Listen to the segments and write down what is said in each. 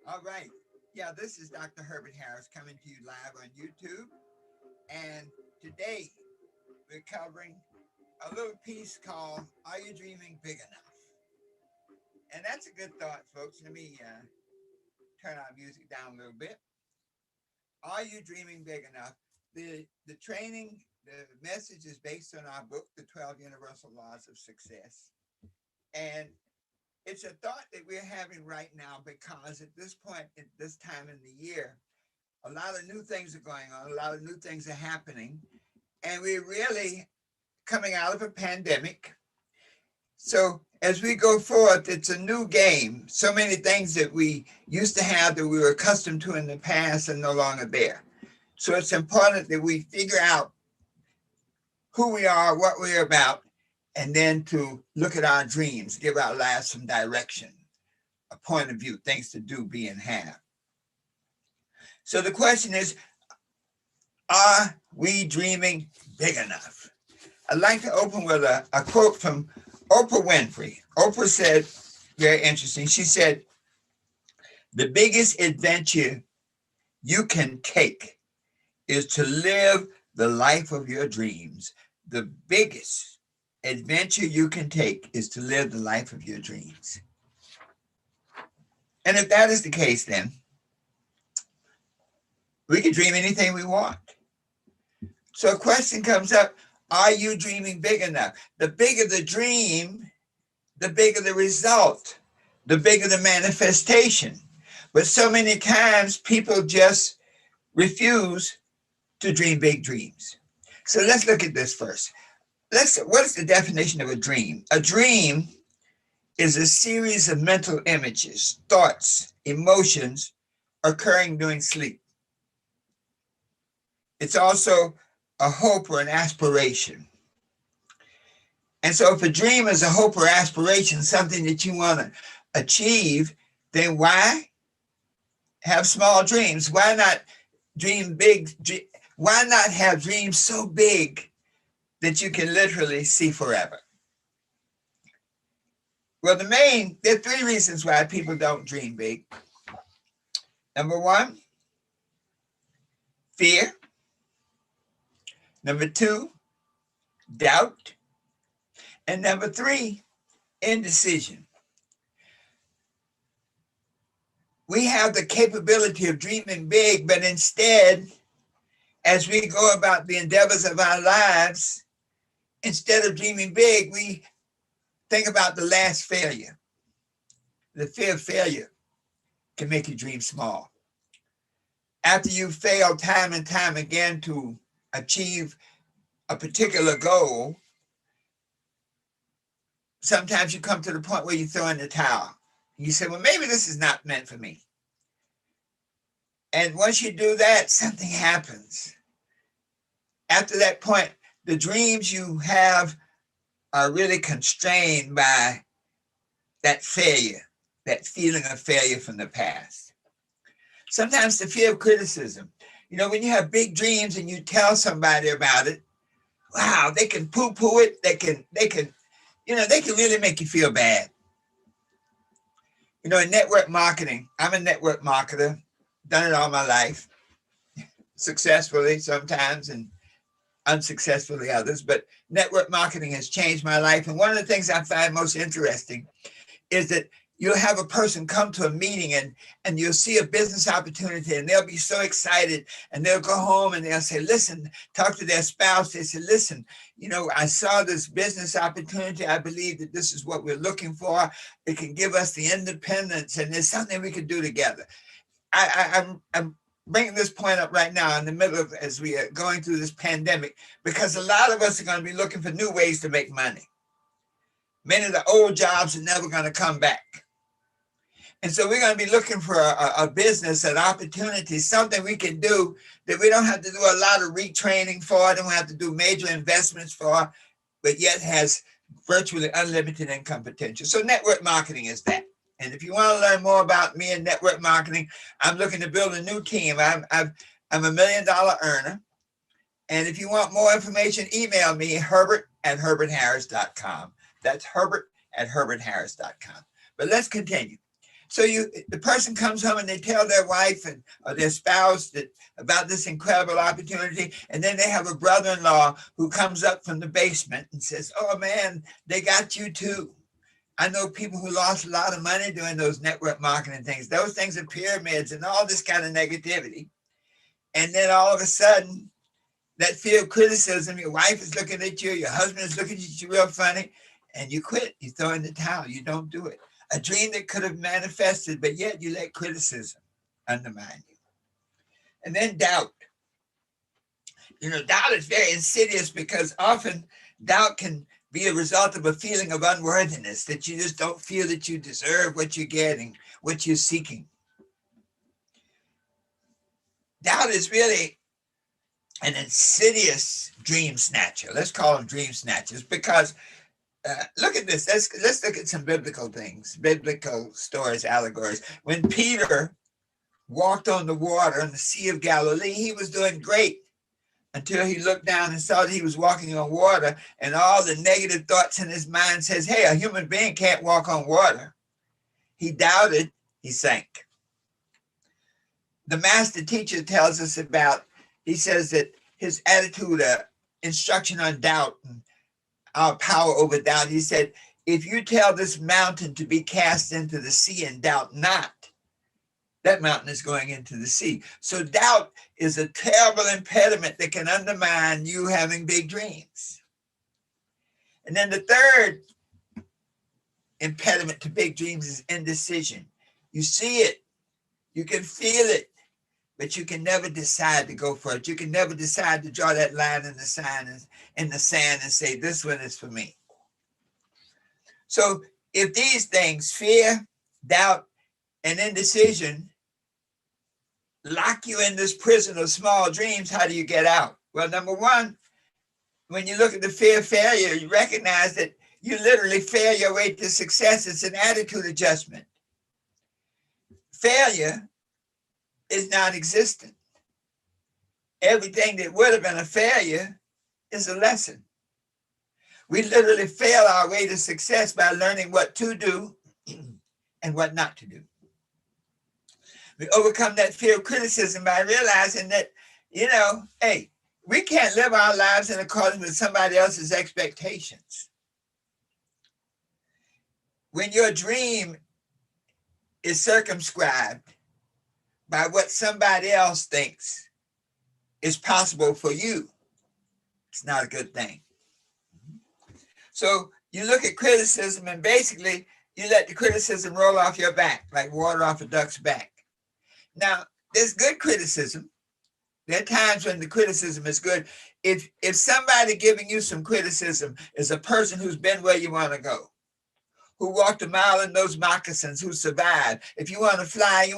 All right. Yeah, this is Dr. Herbert Harris coming to you live on YouTube. And today we're covering a little piece called Are You Dreaming Big Enough? And that's a good thought, folks. Let me turn our music down a little bit. Are you dreaming big enough? The training, the message is based on our book, The 12 Universal Laws of Success. And it's a thought that we're having right now because at this point, at this time in the year, a lot of new things are going on, a lot of new things are happening, and we're really coming out of a pandemic. So as we go forth, it's a new game. So many things that we used to have that we were accustomed to in the past are no longer there. So it's important that we figure out who we are, what we're about, and then to look at our dreams, give our lives some direction, a point of view, things to do, be, and have. So the question is, are we dreaming big enough? I'd like to open with a quote from Oprah Winfrey. Oprah said, very interesting, she said, the biggest adventure you can take is to live the life of your dreams. The biggest adventure you can take is to live the life of your dreams. And if that is the case, then we can dream anything we want. So a question comes up, are you dreaming big enough? The bigger the dream, the bigger the result, the bigger the manifestation. But so many times people just refuse to dream big dreams. So let's look at this first. What is the definition of a dream? A dream is a series of mental images, thoughts, emotions occurring during sleep. It's also a hope or an aspiration. And so if a dream is a hope or aspiration, something that you want to achieve, then why have small dreams? Why not dream big? Why not have dreams so big that you can literally see forever? Well, there are three reasons why people don't dream big. Number one, fear. Number two, doubt. And number three, indecision. We have the capability of dreaming big, but instead, as we go about the endeavors of our lives, instead of dreaming big, we think about the last failure. The fear of failure can make you dream small. After you fail time and time again to achieve a particular goal, sometimes you come to the point where you throw in the towel. You say, well, maybe this is not meant for me. And once you do that, something happens. After that point, the dreams you have are really constrained by that failure, that feeling of failure from the past. Sometimes the fear of criticism. You know, when you have big dreams and you tell somebody about it, wow, they can poo-poo it. They can really make you feel bad. You know, in network marketing, I'm a network marketer, done it all my life, successfully sometimes and unsuccessfully others, but network marketing has changed my life. And one of the things I find most interesting is that you'll have a person come to a meeting and you'll see a business opportunity and they'll be so excited and they'll go home and they'll say, listen, talk to their spouse. They say, listen, you know, I saw this business opportunity. I believe that this is what we're looking for. It can give us the independence and there's something we can do together. I'm bringing this point up right now in the middle of, as we are going through this pandemic, because a lot of us are going to be looking for new ways to make money. Many of the old jobs are never going to come back. And so we're going to be looking for a business, an opportunity, something we can do that we don't have to do a lot of retraining for, don't have to do major investments for, but yet has virtually unlimited income potential. So network marketing is that. And if you want to learn more about me and network marketing, I'm looking to build a new team. I'm a $1 million earner. And if you want more information, email me, Herbert@herbertharris.com. That's Herbert@herbertharris.com. But let's continue. So the person comes home and they tell their wife or their spouse about this incredible opportunity, and then they have a brother-in-law who comes up from the basement and says, "Oh man, they got you too." I know people who lost a lot of money doing those network marketing things. Those things are pyramids and all this kind of negativity. And then all of a sudden, that fear of criticism, your wife is looking at you, your husband is looking at you real funny, and you quit. You throw in the towel. You don't do it. A dream that could have manifested, but yet you let criticism undermine you. And then doubt. Doubt is very insidious because often doubt can be a result of a feeling of unworthiness, that you just don't feel that you deserve what you're getting, what you're seeking. Doubt is really an insidious dream snatcher. Let's call them dream snatchers because look at this. Let's look at some biblical things, biblical stories, allegories. When Peter walked on the water in the Sea of Galilee, he was doing great until he looked down and saw that he was walking on water, and all the negative thoughts in his mind says, "Hey, a human being can't walk on water." He doubted, he sank. The master teacher tells us about, he says that his attitude, instruction on doubt and our power over doubt. He said, if you tell this mountain to be cast into the sea and doubt not, that mountain is going into the sea. So doubt is a terrible impediment that can undermine you having big dreams. And then the third impediment to big dreams is indecision. You see it, you can feel it, but you can never decide to go for it. You can never decide to draw that line in the sand and say, this one is for me. So if these things, fear, doubt, and indecision, lock you in this prison of small dreams, how do you get out? Well, number one, when you look at the fear of failure, you recognize that you literally fail your way to success. It's an attitude adjustment. Failure is non-existent. Everything that would have been a failure is a lesson. We literally fail our way to success by learning what to do and what not to do. We overcome that fear of criticism by realizing that, hey, we can't live our lives in accordance with somebody else's expectations. When your dream is circumscribed by what somebody else thinks is possible for you, it's not a good thing. So you look at criticism and basically you let the criticism roll off your back like water off a duck's back. Now, there's good criticism. There are times when the criticism is good. If somebody giving you some criticism is a person who's been where you want to go, who walked a mile in those moccasins, who survived. If you want to fly,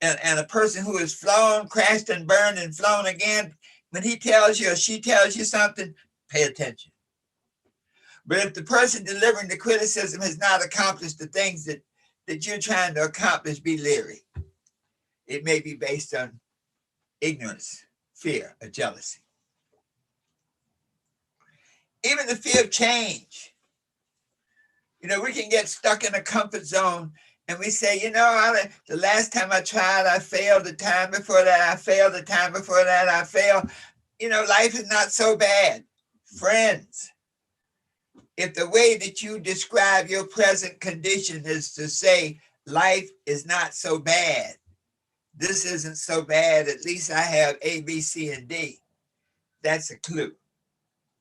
and a person who has flown, crashed and burned and flown again, when he tells you or she tells you something, pay attention. But if the person delivering the criticism has not accomplished the things that you're trying to accomplish, be leery. It may be based on ignorance, fear, or jealousy. Even the fear of change. We can get stuck in a comfort zone and we say, the last time I tried, I failed. The time before that, I failed. The time before that, I failed. Life is not so bad. Friends, if the way that you describe your present condition is to say, life is not so bad, this isn't so bad, at least I have A, B, C, and D, that's a clue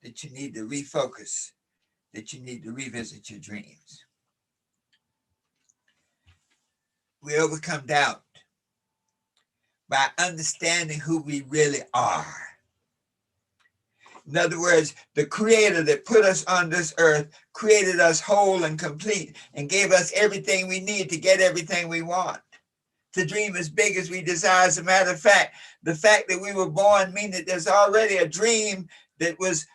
that you need to refocus, that you need to revisit your dreams. We overcome doubt by understanding who we really are. In other words, the creator that put us on this earth created us whole and complete and gave us everything we need to get everything we want. To dream as big as we desire. As a matter of fact, the fact that we were born means that there's already a dream that was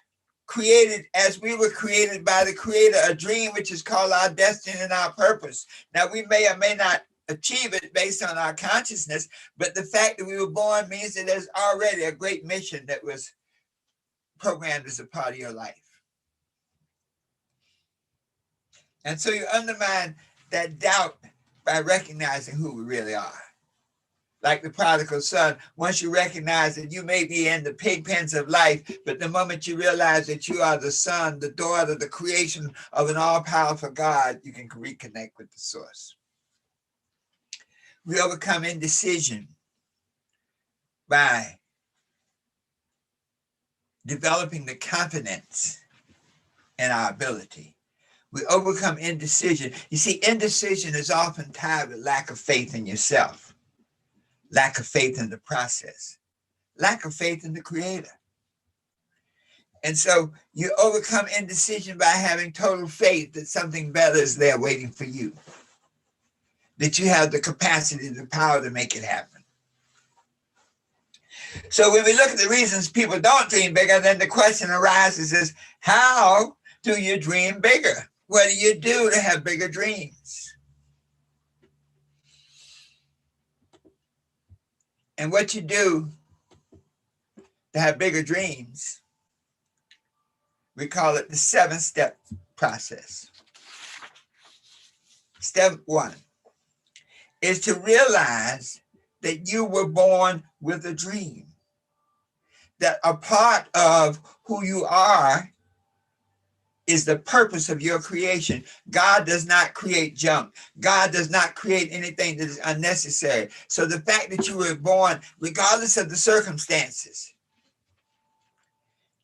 created as we were created by the creator, a dream which is called our destiny and our purpose. Now, we may or may not achieve it based on our consciousness, but the fact that we were born means that there's already a great mission that was programmed as a part of your life. And so you undermine that doubt by recognizing who we really are. Like the prodigal son, once you recognize that you may be in the pig pens of life, but the moment you realize that you are the son, the daughter, the creation of an all-powerful God, you can reconnect with the source. We overcome indecision by developing the confidence in our ability. We overcome indecision. You see, indecision is often tied with lack of faith in yourself, lack of faith in the process, lack of faith in the Creator. And so you overcome indecision by having total faith that something better is there waiting for you, that you have the capacity, the power to make it happen. So when we look at the reasons people don't dream bigger, then the question arises is, how do you dream bigger? What do you do to have bigger dreams? And what you do to have bigger dreams, we call it the 7-step process. Step 1 is to realize that you were born with a dream, that a part of who you are is the purpose of your creation. God does not create junk. God does not create anything that is unnecessary. So the fact that you were born, regardless of the circumstances,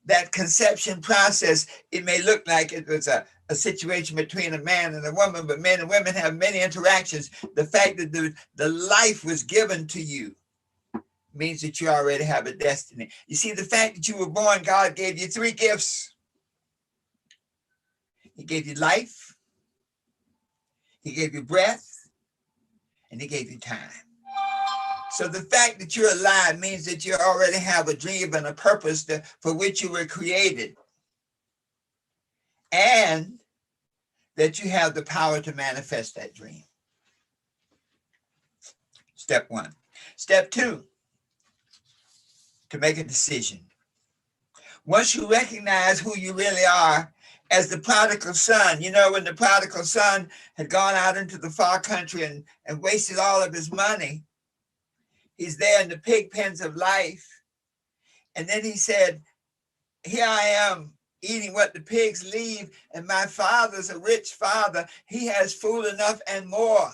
that conception process, it may look like it was a situation between a man and a woman, but men and women have many interactions. The fact that the life was given to you means that you already have a destiny. You see, the fact that you were born, God gave you 3 gifts. He gave you life, he gave you breath, and he gave you time. So the fact that you're alive means that you already have a dream and a purpose for which you were created, and that you have the power to manifest that dream. Step 1. Step 2, to make a decision. Once you recognize who you really are, as the prodigal son, you know, when the prodigal son had gone out into the far country and wasted all of his money, he's there in the pig pens of life. And then he said, here I am eating what the pigs leave, and my father's a rich father. He has food enough and more.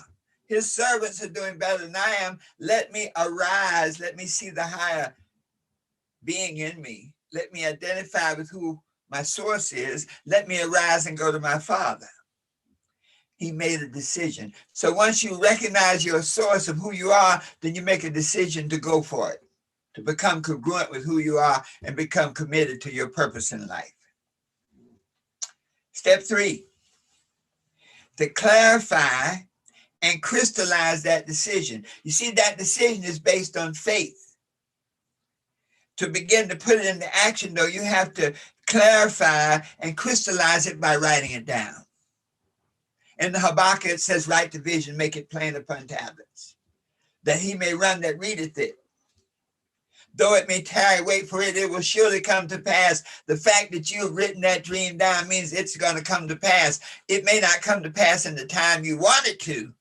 His servants are doing better than I am. Let me arise. Let me see the higher being in me. Let me identify with who my source is. Let me arise and go to my father. He made a decision. So once you recognize your source of who you are, then you make a decision to go for it, to become congruent with who you are and become committed to your purpose in life. Step 3, to clarify and crystallize that decision. You see, that decision is based on faith. To begin to put it into action, though, you have to clarify and crystallize it by writing it down. In the Habakkuk, it says, write the vision, make it plain upon tablets, that he may run that readeth it. Though it may tarry, wait for it, it will surely come to pass. The fact that you've written that dream down means it's going to come to pass. It may not come to pass in the time you want it to,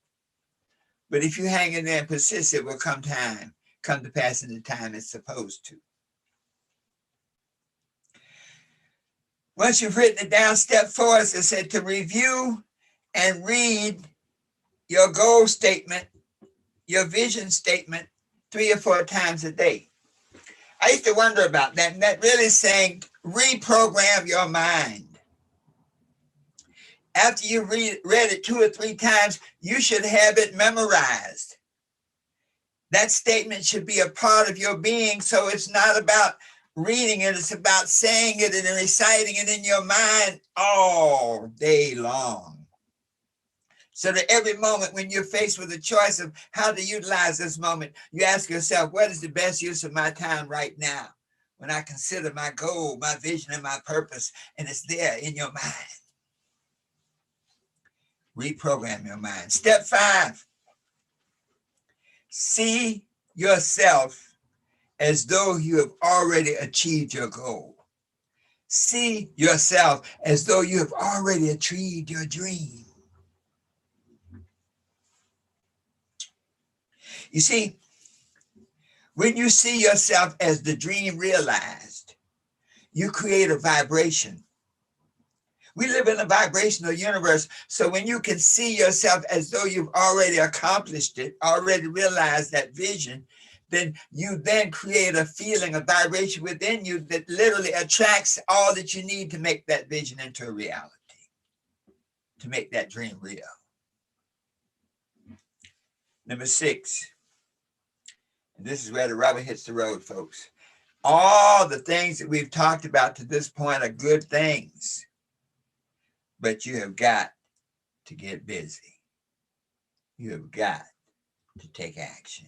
but if you hang in there and persist, it will come to pass in the time it's supposed to. Once you've written it down, step 4 is it said to review and read your goal statement, your vision statement 3 or 4 times a day. I used to wonder about that, and that really is saying reprogram your mind. After you read it 2 or 3 times, you should have it memorized. That statement should be a part of your being, so it's not about reading it, it's about saying it and reciting it in your mind all day long. So that every moment when you're faced with a choice of how to utilize this moment, you ask yourself, what is the best use of my time right now? When I consider my goal, my vision, and my purpose, and it's there in your mind. Reprogram your mind. Step 5, see yourself as though you have already achieved your goal. See yourself as though you have already achieved your dream. You see, when you see yourself as the dream realized, you create a vibration. We live in a vibrational universe. So when you can see yourself as though you've already accomplished it, already realized that vision, then you then create a feeling, a vibration within you that literally attracts all that you need to make that vision into a reality, to make that dream real. Number 6, and this is where the rubber hits the road, folks. All the things that we've talked about to this point are good things, but you have got to get busy. You have got to take action.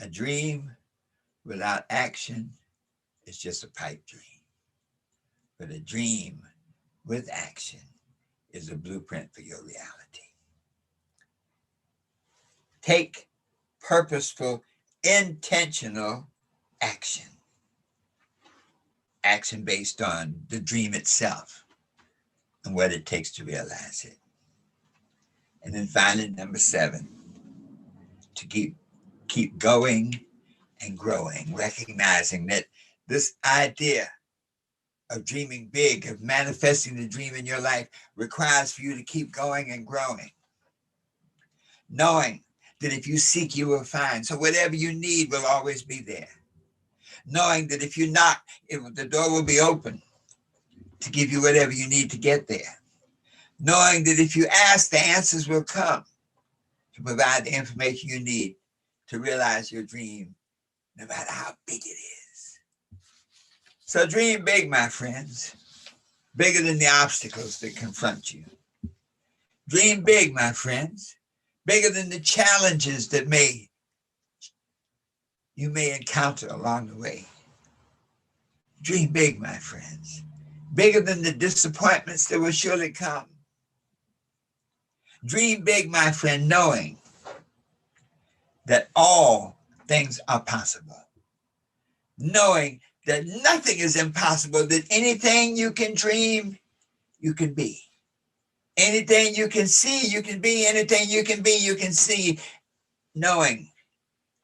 A dream without action is just a pipe dream. But a dream with action is a blueprint for your reality. Take purposeful, intentional action. Action based on the dream itself and what it takes to realize it. And then finally, number 7, to keep going and growing, recognizing that this idea of dreaming big, of manifesting the dream in your life requires for you to keep going and growing. Knowing that if you seek, you will find. So whatever you need will always be there. Knowing that if you knock, the door will be open to give you whatever you need to get there. Knowing that if you ask, the answers will come to provide the information you need to realize your dream, no matter how big it is. So dream big, my friends, bigger than the obstacles that confront you. Dream big, my friends, bigger than the challenges that you may encounter along the way. Dream big, my friends, bigger than the disappointments that will surely come. Dream big, my friend, knowing that all things are possible. Knowing that nothing is impossible, that anything you can dream, you can be. Anything you can see, you can be. Anything you can be, you can see. Knowing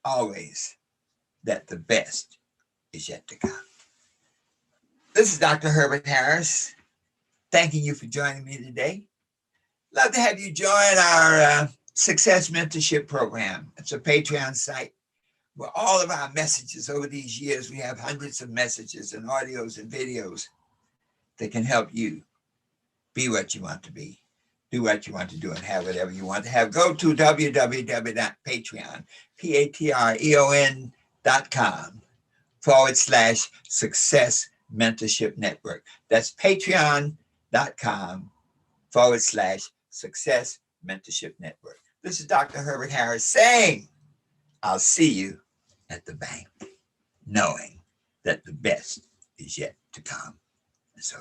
always that the best is yet to come. This is Dr. Herbert Harris, thanking you for joining me today. Love to have you join our Success Mentorship Program. It's a Patreon site where all of our messages over these years, we have hundreds of messages and audios and videos that can help you be what you want to be, do what you want to do, and have whatever you want to have. Go to www.patreon.com/Success Mentorship Network. That's patreon.com/Success Mentorship Network. This is Dr. Herbert Harris saying, I'll see you at the bank, knowing that the best is yet to come.